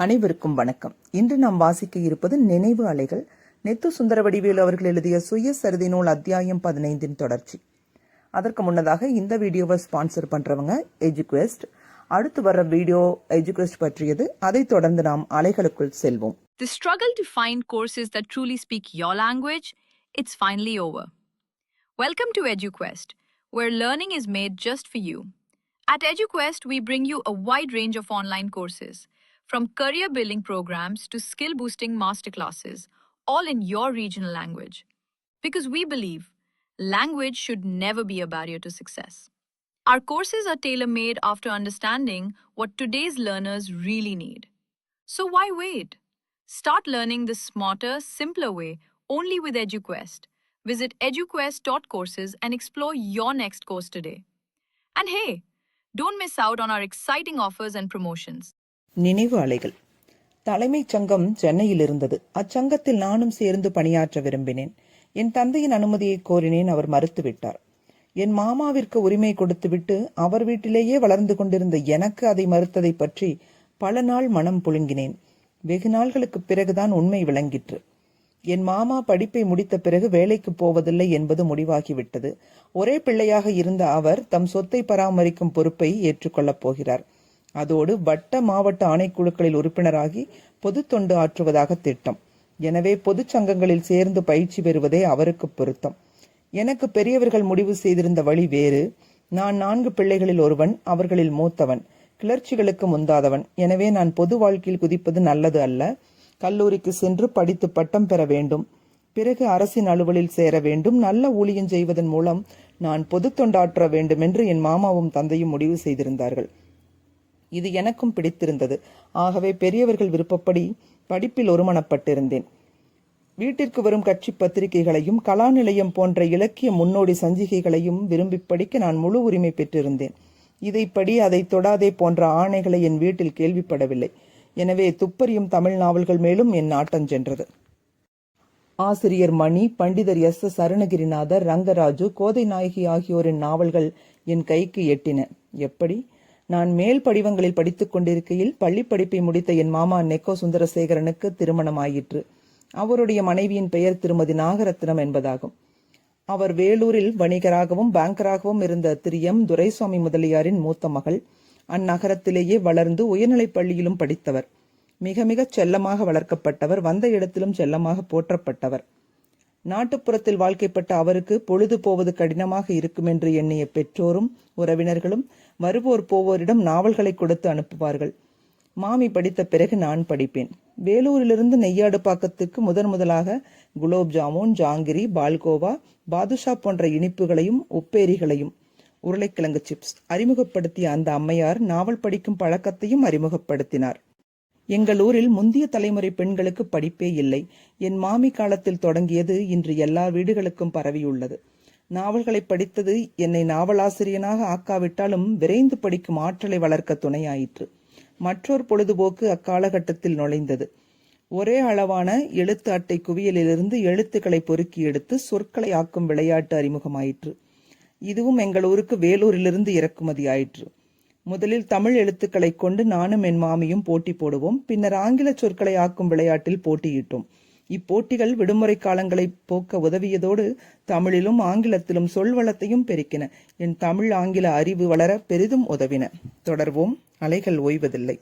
அனைவருக்கும் வணக்கம். இன்று நாம் வாசிக்க இருப்பது நினைவு அலைகள். நெத்து சுந்தரவடிவேலு அவர்கள் எழுதிய சுயசரிதை நூல் அத்தியாயம் 15 தொடர்ச்சி. அதற்கு முன்னதாக இந்த வீடியோவை ஸ்பான்சர் பண்றவங்க எஜுக்வெஸ்ட். அடுத்து வர வீடியோ எஜுக்வெஸ்ட் பற்றியது. அதை தொடர்ந்து நாம் அலைகளுக்குள் செல்வோம். The struggle to find courses that truly speak your language, it's finally over. Welcome to EduQuest, where learning is made just for you. At EduQuest, we bring you a wide range of online courses, from career building programs to skill boosting masterclasses, all in your regional language. Because we believe language should never be a barrier to success. Our courses are tailor made after understanding what today's learners really need. So why wait? Start learning the smarter, simpler way only with EduQuest. Visit eduquest.courses and explore your next course today. And hey, don't miss out on our exciting offers and promotions. நினைவு அலைகள். தலைமைச் சங்கம் சென்னையில் இருந்தது. அச்சங்கத்தில் நானும் சேர்ந்து பணியாற்ற விரும்பினேன். என் தந்தையின் அனுமதியை கோரினேன். அவர் மறுத்துவிட்டார். என் மாமாவிற்கு உரிமை கொடுத்துவிட்டு அவர் வீட்டிலேயே வளர்ந்து கொண்டிருந்த எனக்கு அதை மறுத்ததை பற்றி பல நாள் மனம் புழுங்கினேன். வெகு நாள்களுக்கு பிறகுதான் உண்மை விளங்கிற்று. என் மாமா படிப்பை முடித்த பிறகு வேலைக்கு போவதில்லை என்பது முடிவாகிவிட்டது. ஒரே பிள்ளையாக இருந்த அவர் தம் சொத்தை பராமரிக்கும் பொறுப்பை ஏற்றுக்கொள்ளப் போகிறார். அதோடு வட்ட மாவட்ட ஆணைக்குழுக்களில் உறுப்பினராகி பொது தொண்டு ஆற்றுவதாக திட்டம். எனவே பொது சங்கங்களில் சேர்ந்து பயிற்சி பெறுவதே அவருக்கு பொருத்தம். எனக்கு பெரியவர்கள் முடிவு செய்திருந்த வழி வேறு. நான் 4 பிள்ளைகளில் ஒருவன், அவர்களில் மூத்தவன், கிளர்ச்சிகளுக்கு முந்தாதவன். எனவே நான் பொது வாழ்க்கையில் குதிப்பது நல்லது அல்ல. கல்லூரிக்கு சென்று படித்து பட்டம் பெற வேண்டும். பிறகு அரசின் அலுவலில் சேர வேண்டும். நல்ல ஊழியம் செய்வதன் மூலம் நான் பொது தொண்டாற்ற வேண்டும் என்று என் மாமாவும் தந்தையும் முடிவு செய்திருந்தார்கள். இது எனக்கும் பிடித்திருந்தது. ஆகவே பெரியவர்கள் விருப்பப்படி படிப்பில் ஒருமனப்பட்டிருந்தேன். வீட்டிற்கு வரும் கட்சி பத்திரிகைகளையும் கலாநிலையம் போன்ற இலக்கிய முன்னோடி சஞ்சிகைகளையும் விரும்பி படிக்க நான் முழு உரிமை பெற்றிருந்தேன். இதைப்படி அதை தொடாதே போன்ற ஆணைகளை என் வீட்டில் கேள்விப்படவில்லை. எனவே துப்பறியும் தமிழ் நாவல்கள் மேலும் என் நாட்டம் சென்றது. ஆசிரியர் மணி, பண்டிதர் எஸ் அருணகிரிநாதர், ரங்கராஜு, கோதை நாயகி ஆகியோரின் நாவல்கள் என் கைக்கு எட்டின. எப்படி? நான் மேல் படிவங்களில் படித்துக் கொண்டிருக்கையில் பள்ளி படிப்பை முடித்த என் மாமா நெக்கோ சுந்தரசேகரனுக்கு திருமணம் ஆயிற்று. அவருடைய மனைவியின் பெயர் திருமதி நாகரத்னம் என்பதாகும். அவர் வேலூரில் வணிகராகவும் பேங்கராகவும் இருந்த திரு எம் துரைசுவாமி முதலியாரின் மூத்த மகள். அந்நகரத்திலேயே வளர்ந்து உயர்நிலைப் பள்ளியிலும் படித்தவர். மிக மிக செல்லமாக வளர்க்கப்பட்டவர். வந்த இடத்திலும் செல்லமாக போற்றப்பட்டவர். நாட்டுப்புறத்தில் வாழ்க்கைப்பட்ட அவருக்கு பொழுது போவது கடினமாக இருக்கும் என்று எண்ணிய பெற்றோரும் உறவினர்களும் வருவோர் போவோரிடம் நாவல்களை கொடுத்து அனுப்புவார்கள். மாமி படித்த பிறகு நான் படிப்பேன். வேலூரிலிருந்து நெய்யாடுபாக்கத்துக்கு முதலாக குலோப் ஜாமுன், ஜாங்கிரி, பால்கோவா, பாதுஷா போன்ற இனிப்புகளையும் உப்பேரிகளையும் உருளைக்கிழங்கு சிப்ஸ் அறிமுகப்படுத்திய அந்த அம்மையார் நாவல் படிக்கும் பழக்கத்தையும் அறிமுகப்படுத்தினார். எங்கள் ஊரில் முந்திய தலைமுறை பெண்களுக்கு படிப்பே இல்லை. என் மாமி காலத்தில் தொடங்கியது இன்று எல்லா வீடுகளுக்கும் பரவியுள்ளது. நாவல்களை படித்தது என்னை நாவலாசிரியனாக ஆக்காவிட்டாலும் விரைந்து படிக்கும் ஆற்றலை வளர்க்க துணையாயிற்று. மற்றொரு பொழுதுபோக்கு அக்காலகட்டத்தில் நுழைந்தது. ஒரே அளவான எழுத்து அட்டை குவியலிலிருந்து எழுத்துக்களை பொறுக்கி எடுத்து சொற்களை ஆக்கும் விளையாட்டு அறிமுகமாயிற்று. இதுவும் எங்கள் ஊருக்கு வேலூரிலிருந்து இறக்குமதி ஆயிற்று. முதலில் தமிழ் எழுத்துக்களை கொண்டு நானும் என் மாமியும் போட்டி போடுவோம். பின்னர் ஆங்கில சொற்களை ஆக்கும் விளையாட்டில் போட்டியிட்டோம். இப்போட்டிகள் விடுமுறை காலங்களை போக்க உதவியதோடு தமிழிலும் ஆங்கிலத்திலும் சொல்வளத்தையும் பெருக்கின. என் தமிழ் ஆங்கில அறிவு வளர பெரிதும் உதவின. தொடர்வோம். அலைகள் ஓய்வதில்லை.